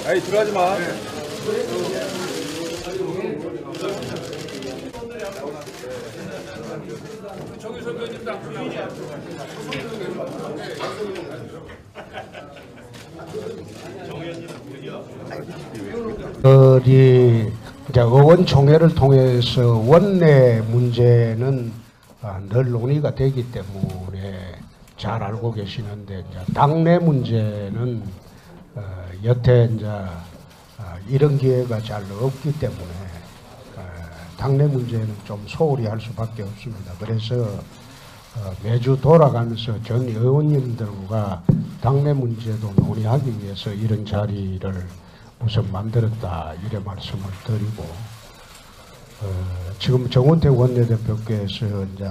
아이 들어가지 마. 정희 선배님도 안 이제 의원총회를 통해서 원내 문제는 늘 논의가 되기 때문에 잘 알고 계시는데, 이제 당내 문제는 여태 이제 이런 기회가 잘 없기 때문에 당내 문제는 좀 소홀히 할 수밖에 없습니다. 그래서 매주 돌아가면서 전 의원님들과 당내 문제도 논의하기 위해서 이런 자리를 우선 만들었다, 이래 말씀을 드리고, 지금 정운택 원내대표께서 이제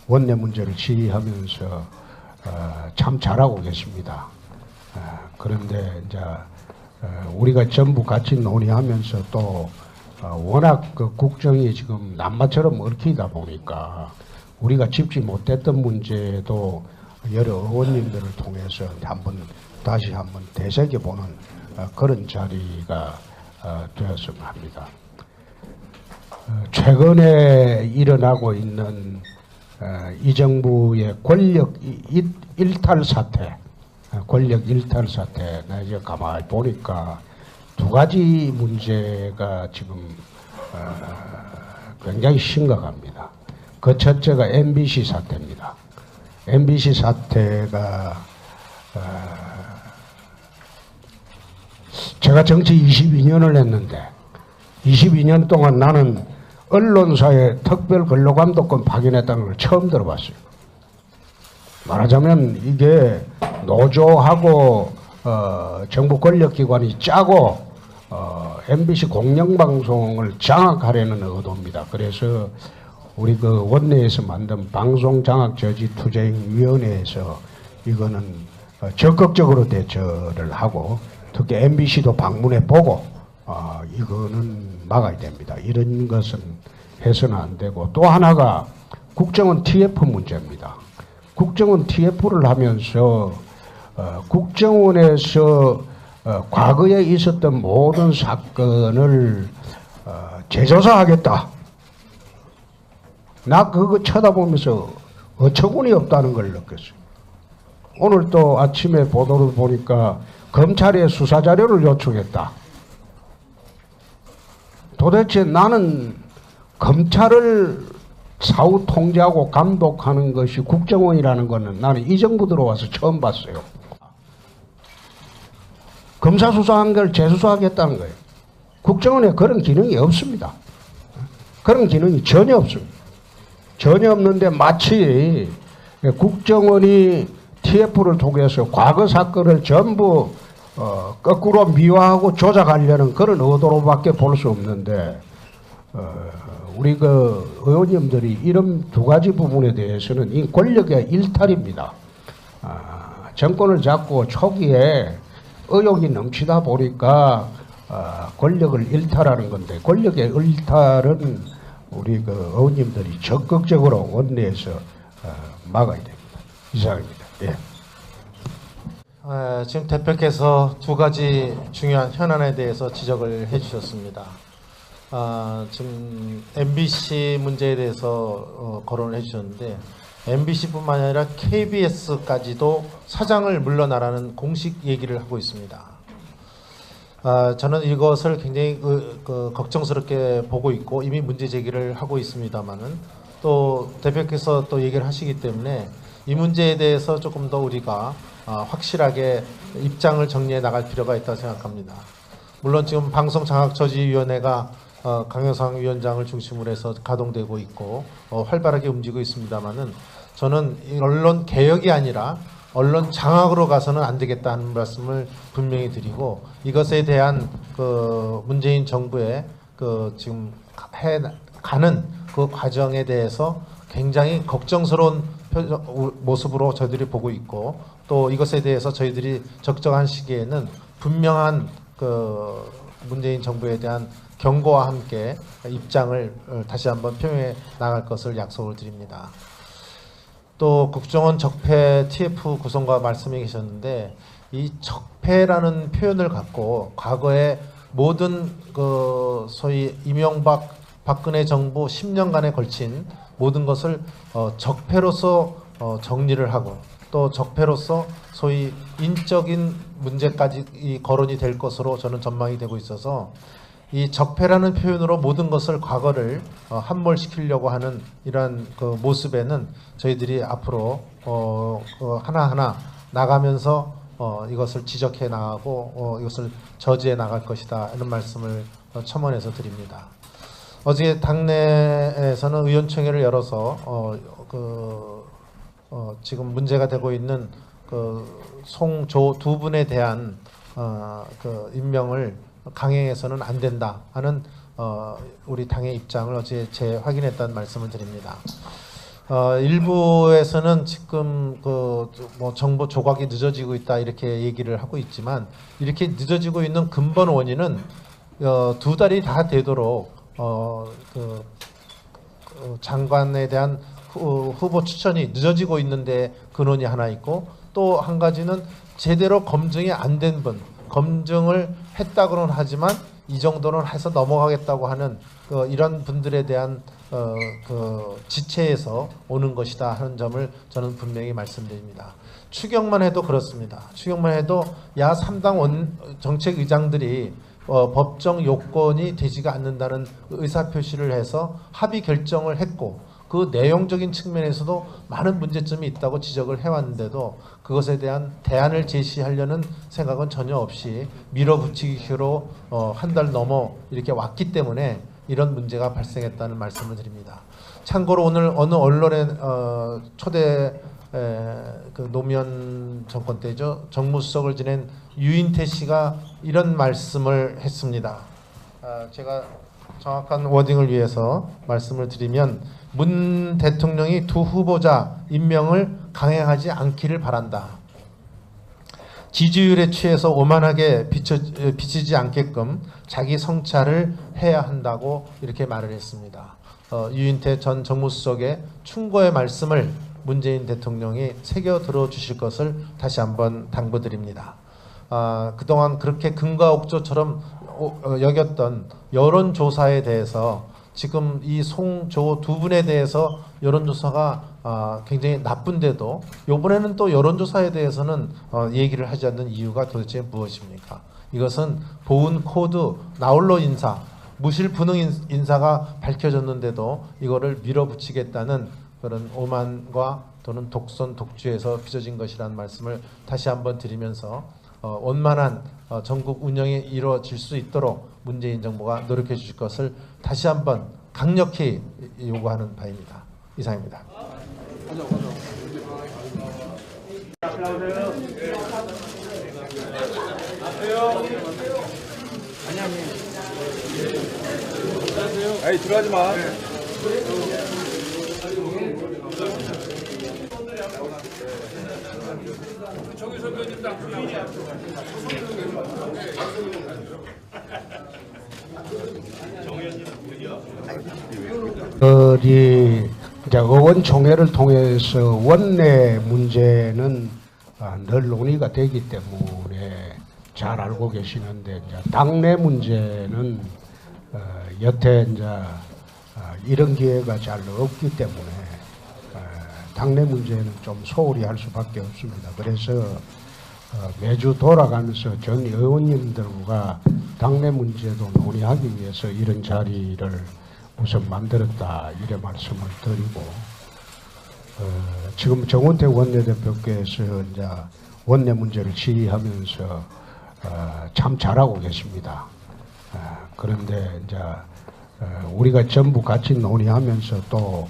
원내 문제를 지휘하면서 참 잘하고 계십니다. 그런데 이제 우리가 전부 같이 논의하면서 또 워낙 그 국정이 지금 남마처럼 얽히다 보니까 우리가 짚지 못했던 문제도 여러 의원님들을 통해서 다시 한번 되새겨보는 그런 자리가 되었으면 합니다. 최근에 일어나고 있는 이 정부의 권력 일탈 사태, 나 이제 가만히 보니까 두 가지 문제가 지금 굉장히 심각합니다. 그 첫째가 MBC 사태입니다. MBC 사태가 제가 정치 22년을 했는데 22년 동안 나는 언론사에 특별 근로감독권 파견했다는 걸 처음 들어봤어요. 말하자면 이게 노조하고 정부 권력기관이 짜고 MBC 공영방송을 장악하려는 의도입니다. 그래서 우리 그 원내에서 만든 방송장악저지투쟁위원회에서 이거는 적극적으로 대처를 하고, 특히 MBC도 방문해 보고 이거는 막아야 됩니다. 이런 것은 해서는 안 되고, 또 하나가 국정원 TF 문제입니다. 국정원 TF를 하면서 국정원에서 과거에 있었던 모든 사건을 재조사하겠다. 나 그거 쳐다보면서 어처구니 없다는 걸 느꼈어요. 오늘 또 아침에 보도를 보니까 검찰에 수사자료를 요청했다. 도대체 나는 검찰을 사후 통제하고 감독하는 것이 국정원이라는 것은 나는 이 정부 들어와서 처음 봤어요. 검사 수사한 걸 재수사하겠다는 거예요. 국정원에 그런 기능이 없습니다. 그런 기능이 전혀 없습니다. 전혀 없는데 마치 국정원이 TF를 통해서 과거 사건을 전부 거꾸로 미화하고 조작하려는 그런 의도로밖에 볼 수 없는데, 우리 그 의원님들이 이런 두 가지 부분에 대해서는 이 권력의 일탈입니다. 정권을 잡고 초기에 의욕이 넘치다 보니까 권력을 일탈하는 건데, 권력의 일탈은 우리 그 의원님들이 적극적으로 원내에서 막아야 됩니다. 이상입니다. 예. 지금 대표께서 두 가지 중요한 현안에 대해서 지적을 해주셨습니다. 지금 MBC 문제에 대해서 거론을 해주셨는데, MBC뿐만 아니라 KBS까지도 사장을 물러나라는 공식 얘기를 하고 있습니다. 저는 이것을 굉장히 걱정스럽게 보고 있고 이미 문제 제기를 하고 있습니다만은, 또 대표께서 또 얘기를 하시기 때문에 이 문제에 대해서 조금 더 우리가 확실하게 입장을 정리해 나갈 필요가 있다고 생각합니다. 물론 지금 방송장악저지위원회가 강효상 위원장을 중심으로 해서 가동되고 있고 활발하게 움직이고 있습니다만은, 저는 언론 개혁이 아니라 언론 장악으로 가서는 안 되겠다 하는 말씀을 분명히 드리고, 이것에 대한 그 문재인 정부의 그 지금 가는 그 과정에 대해서 굉장히 걱정스러운 모습으로 저희들이 보고 있고, 또 이것에 대해서 저희들이 적정한 시기에는 분명한 그 문재인 정부에 대한 경고와 함께 입장을 다시 한번 표명해 나갈 것을 약속을 드립니다. 또 국정원 적폐 TF 구성과 말씀해 계셨는데 이 적폐라는 표현을 갖고 과거에 모든 그 소위 이명박 박근혜 정부 10년간에 걸친 모든 것을 적폐로서 정리를 하고 또 적폐로서 소위 인적인 문제까지 거론이 될 것으로 저는 전망이 되고 있어서 이 적폐라는 표현으로 모든 것을 과거를 함몰시키려고 하는 이러한 그 모습에는 저희들이 앞으로 하나하나 나가면서 이것을 지적해 나가고 이것을 저지해 나갈 것이다 이런 말씀을 첨언해서 드립니다. 어제 당내에서는 의원총회를 열어서 지금 문제가 되고 있는 송조 두 분에 대한 임명을 강행해서는 안 된다 하는 우리 당의 입장을 어제 재확인했다는 말씀을 드립니다. 일부에서는 지금 뭐 정보 조각이 늦어지고 있다 이렇게 얘기를 하고 있지만 이렇게 늦어지고 있는 근본 원인은 2달이 다 되도록 장관에 대한 후보 추천이 늦어지고 있는데 근원이 하나 있고 또 한 가지는 제대로 검증이 안 된 분, 검증을 했다고는 하지만 이 정도는 해서 넘어가겠다고 하는 이런 분들에 대한 지체에서 오는 것이다 하는 점을 저는 분명히 말씀드립니다. 추경만 해도 그렇습니다. 추경만 해도 야 3당 정책의장들이 법정 요건이 되지가 않는다는 의사표시를 해서 합의 결정을 했고 그 내용적인 측면에서도 많은 문제점이 있다고 지적을 해왔는데도 그것에 대한 대안을 제시하려는 생각은 전혀 없이 밀어붙이기로 한 달 넘어 이렇게 왔기 때문에 이런 문제가 발생했다는 말씀을 드립니다. 참고로 오늘 어느 언론의 초대 노무현 정권 때죠. 정무수석을 지낸 유인태 씨가 이런 말씀을 했습니다. 제가 정확한 워딩을 위해서 말씀을 드리면 문 대통령이 두 후보자 임명을 강행하지 않기를 바란다. 지지율에 취해서 오만하게 비치지 않게끔 자기 성찰을 해야 한다고 이렇게 말을 했습니다. 유인태 전 정무수석의 충고의 말씀을 문재인 대통령이 새겨 들어주실 것을 다시 한번 당부드립니다. 그동안 그렇게 금과옥조처럼 여겼던 여론조사에 대해서 지금 이 송조 두 분에 대해서 여론조사가 굉장히 나쁜데도 이번에는 또 여론조사에 대해서는 얘기를 하지 않는 이유가 도대체 무엇입니까? 이것은 보훈 코드 나홀로 인사, 무실분능 인사가 밝혀졌는데도 이거를 밀어붙이겠다는 그런 오만과 또는 독선 독주에서 빚어진 것이라는 말씀을 다시 한번 드리면서 원만한 전국 운영이 이루어질 수 있도록 문재인 정부가 노력해 주실 것을 다시 한번 강력히 요구하는 바입니다. 이상입니다. 아이 들어가지 마. 정유 선배님도 앞으로 이제 의원총회를 통해서 원내 문제는 늘 논의가 되기 때문에 잘 알고 계시는데 이제 당내 문제는 여태 이제 이런 기회가 잘 없기 때문에 당내 문제는 좀 소홀히 할 수밖에 없습니다. 그래서 매주 돌아가면서 전 의원님들과 당내 문제도 논의하기 위해서 이런 자리를 우선 만들었다 이래 말씀을 드리고 지금 정운택 원내대표께서 이제 원내 문제를 지휘하면서 참 잘하고 계십니다. 그런데 이제 우리가 전부 같이 논의하면서 또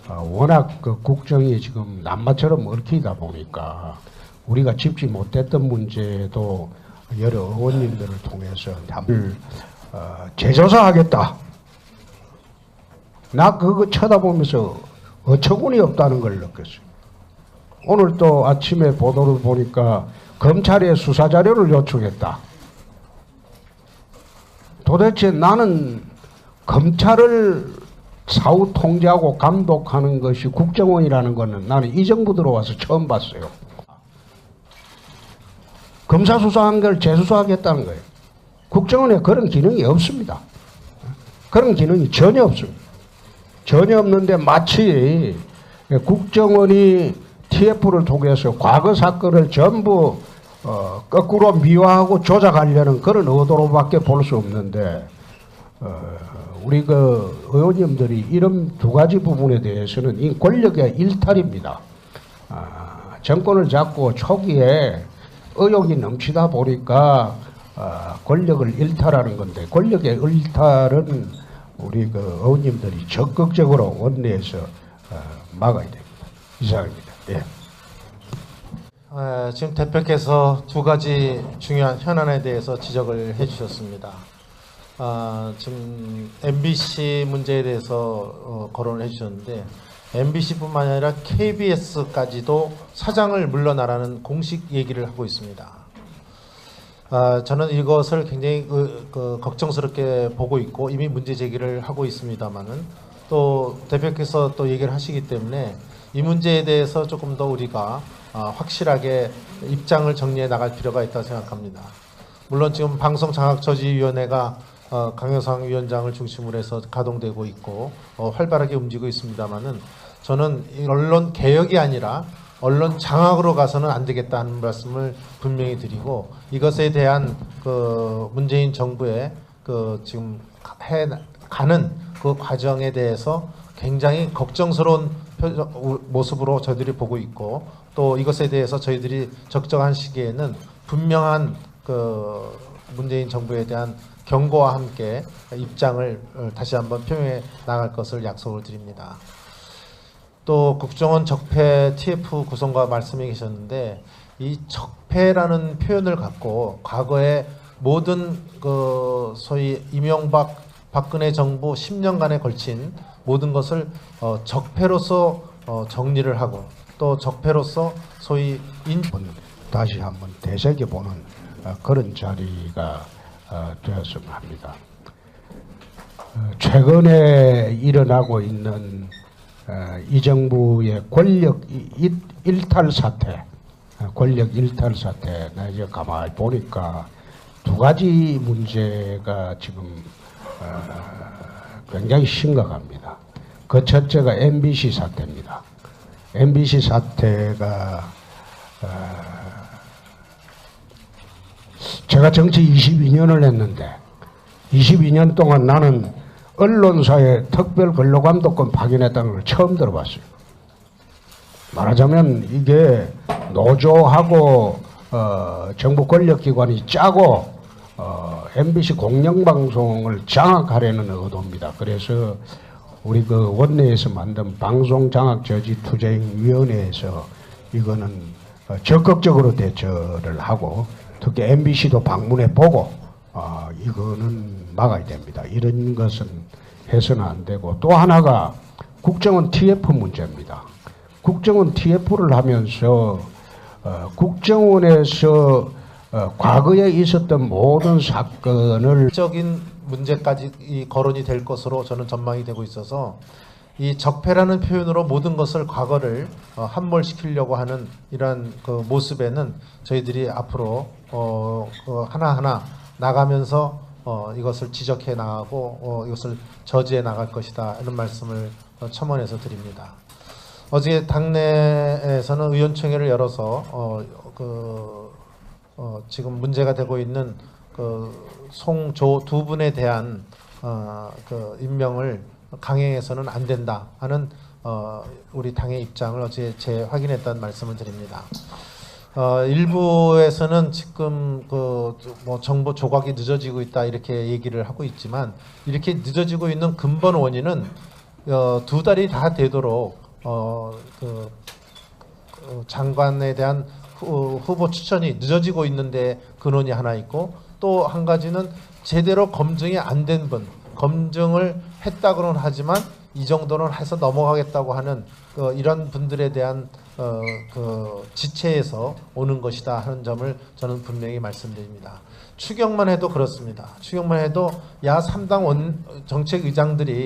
워낙 그 국정이 지금 남마처럼 얽히다 보니까 우리가 짚지 못했던 문제도 여러 의원님들을 통해서 답을 재조사하겠다. 나 그거 쳐다보면서 어처구니 없다는 걸 느꼈어요. 오늘 또 아침에 보도를 보니까 검찰에 수사자료를 요청했다. 도대체 나는 검찰을 사후 통제하고 감독하는 것이 국정원이라는 것은 나는 이 정부 들어와서 처음 봤어요. 검사 수사한 걸 재수사하겠다는 거예요. 국정원에 그런 기능이 없습니다. 그런 기능이 전혀 없습니다. 전혀 없는데 마치 국정원이 TF를 통해서 과거 사건을 전부 거꾸로 미화하고 조작하려는 그런 의도로밖에 볼 수 없는데 우리 그 의원님들이 이런 두 가지 부분에 대해서는 이 권력의 일탈입니다. 정권을 잡고 초기에 의욕이 넘치다 보니까 권력을 일탈하는 건데 권력의 일탈은 우리 그 의원님들이 적극적으로 원내에서 막아야 됩니다. 이상입니다. 예. 지금 대표께서 두 가지 중요한 현안에 대해서 지적을 해주셨습니다. 지금 MBC 문제에 대해서 거론을 해주셨는데 MBC뿐만 아니라 KBS까지도 사장을 물러나라는 공식 얘기를 하고 있습니다. 저는 이것을 굉장히 걱정스럽게 보고 있고 이미 문제 제기를 하고 있습니다만은 또 대표께서 또 얘기를 하시기 때문에 이 문제에 대해서 조금 더 우리가 확실하게 입장을 정리해 나갈 필요가 있다고 생각합니다. 물론 지금 방송장악저지위원회가 강효상 위원장을 중심으로 해서 가동되고 있고 활발하게 움직이고 있습니다만은 저는 언론 개혁이 아니라 언론 장악으로 가서는 안 되겠다는 말씀을 분명히 드리고 이것에 대한 그 문재인 정부의 그 지금 가는 그 과정에 대해서 굉장히 걱정스러운 모습으로 저희들이 보고 있고 또 이것에 대해서 저희들이 적정한 시기에는 분명한 그 문재인 정부에 대한 경고와 함께 입장을 다시 한번 표명해 나갈 것을 약속을 드립니다. 또 국정원 적폐 TF 구성과 말씀해 계셨는데 이 적폐라는 표현을 갖고 과거에 모든 그 소위 이명박 박근혜 정부 10년간에 걸친 모든 것을 적폐로서 정리를 하고 또 적폐로서 소위 다시 한번 되새겨보는 그런 자리가 되었으면 합니다. 최근에 일어나고 있는 이 정부의 권력 일탈 사태, 나 이제 가만히 보니까 두 가지 문제가 지금 굉장히 심각합니다. 그 첫째가 MBC 사태입니다. MBC 사태가 제가 정치 22년을 했는데 22년 동안 나는 언론사에 특별 근로감독권 파견했다는 걸 처음 들어봤어요. 말하자면 이게 노조하고 정부 권력기관이 짜고 MBC 공영방송을 장악하려는 의도입니다. 그래서 우리 그 원내에서 만든 방송장악저지투쟁위원회에서 이거는 적극적으로 대처를 하고 특히 MBC도 방문해 보고 이거는 막아야 됩니다. 이런 것은 해서는 안 되고 또 하나가 국정원 TF 문제입니다. 국정원 TF를 하면서 국정원에서 과거에 있었던 모든 사건을 적인 문제까지 거론이 될 것으로 저는 전망이 되고 있어서 이 적폐라는 표현으로 모든 것을 과거를 함몰시키려고 하는 이러한 그 모습에는 저희들이 앞으로 하나하나 나가면서 이것을 지적해 나가고 이것을 저지해 나갈 것이다 이런 말씀을 첨언해서 드립니다. 어제 당내에서는 의원총회를 열어서 지금 문제가 되고 있는 그 송조 두 분에 대한 그 임명을 강행해서는 안 된다 하는 우리 당의 입장을 어제 재확인했다는 말씀을 드립니다. 일부에서는 지금 뭐 정보 조각이 늦어지고 있다 이렇게 얘기를 하고 있지만 이렇게 늦어지고 있는 근본 원인은 두 달이 다 되도록 장관에 대한 후보 추천이 늦어지고 있는데 근원이 하나 있고 또 한 가지는 제대로 검증이 안 된 분, 검증을 했다고는 하지만 이 정도는 해서 넘어가겠다고 하는 이런 분들에 대한 그 지체에서 오는 것이다 하는 점을 저는 분명히 말씀드립니다. 추경만 해도 그렇습니다. 추경만 해도 야 3당 정책의장들이